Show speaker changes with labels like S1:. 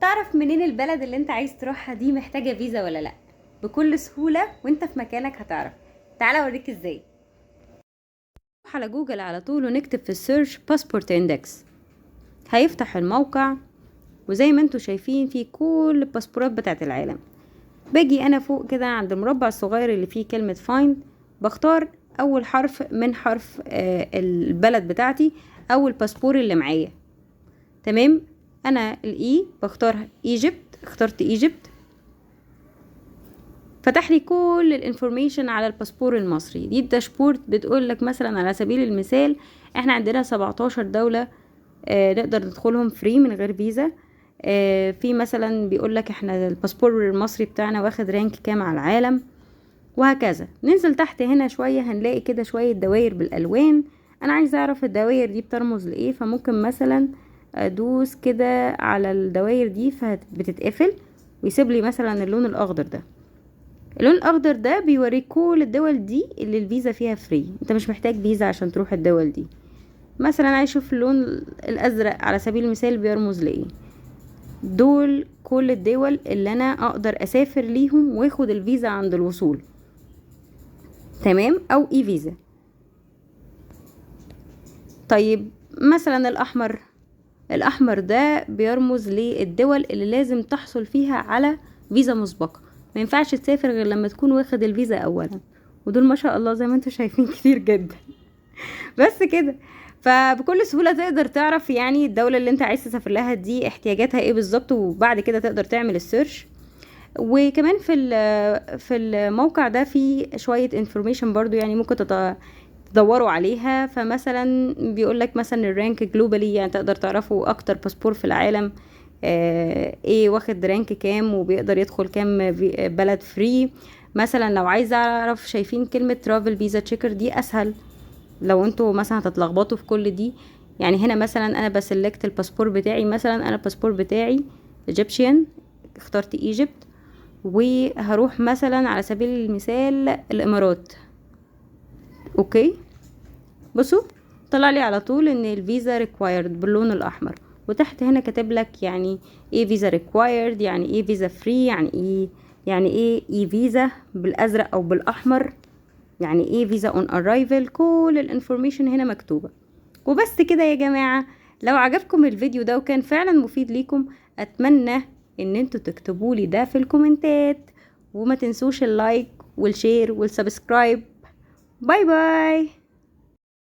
S1: تعرف منين البلد اللي انت عايز تروحها دي محتاجة فيزا ولا لا؟ بكل سهولة وانت في مكانك هتعرف. تعالى اوريك ازاي. نروح على جوجل على طول ونكتب في السيرش باسبورت اندكس، هيفتح الموقع. وزي ما انتوا شايفين فيه كل الباسبورات بتاعت العالم. باجي انا فوق كده عند المربع الصغير اللي فيه كلمة فايند، بختار اول حرف من حرف البلد بتاعتي او الباسبور اللي معايا. تمام، انا الاي بختار ايجيبت، اخترت ايجيبت. فتح لي كل الانفورميشن على الباسبور المصري. دي الداشبورد بتقول لك مثلا على سبيل المثال احنا عندنا 17 دولة نقدر ندخلهم فري من غير فيزا. في مثلا بيقول لك احنا الباسبور المصري بتاعنا واخد رانك كام على العالم، وهكذا. ننزل تحت هنا شوية هنلاقي كده شوية دواير بالالوان. انا عايزه اعرف الدواير دي بترمز لايه، فممكن مثلا ادوس كده على الدواير دي فبتتقفل ويسيب لي مثلا اللون الاخضر ده. اللون الاخضر ده بيوريك كل الدول دي اللي الفيزا فيها فري، انت مش محتاج فيزا عشان تروح الدول دي. مثلا عايز اشوف اللون الازرق على سبيل المثال بيرمز لايه. دول كل الدول اللي انا اقدر اسافر ليهم واخد الفيزا عند الوصول. تمام، او اي فيزا. طيب مثلا الاحمر ده بيرمز للدول اللي لازم تحصل فيها على فيزا مسبقة، ما ينفعش تسافر غير لما تكون واخد الفيزا اولا. ودول ما شاء الله زي ما انتم شايفين كتير جدا. بس كده. فبكل سهولة تقدر تعرف يعني الدولة اللي انت عايز تسافر لها دي احتياجاتها ايه بالظبط، وبعد كده تقدر تعمل السيرش. وكمان في الموقع ده في شوية انفورميشن برضو، يعني ممكن تدوروا عليها. فمثلا بيقول لك مثلا الرانك جلوبالي، يعني تقدر تعرفوا اكتر باسبور في العالم ايه واخد رانك كام وبيقدر يدخل كام بلد فري. مثلا لو عايز اعرف، شايفين كلمة ترافل فيزا تشيكر دي اسهل لو انتوا مثلا هتتلخبطوا في كل دي. يعني هنا مثلا انا بسلكت الباسبور بتاعي، مثلا انا الباسبور بتاعي ايجيبشن، اخترت ايجيبت. وهروح مثلا على سبيل المثال الامارات. اوكي، بصوا طلع لي على طول ان الفيزا ريكوايرد باللون الاحمر، وتحت هنا كاتب لك يعني ايه فيزا ريكوايرد، يعني ايه فيزا فري، يعني ايه اي فيزا بالازرق او بالاحمر، يعني ايه فيزا اون ارايفل. كل الانفورميشن هنا مكتوبة. وبس كده يا جماعة. لو عجبكم الفيديو ده وكان فعلا مفيد ليكم، اتمنى ان انتوا تكتبوا لي ده في الكومنتات. وما تنسوش اللايك والشير والسبسكرايب. باي باي.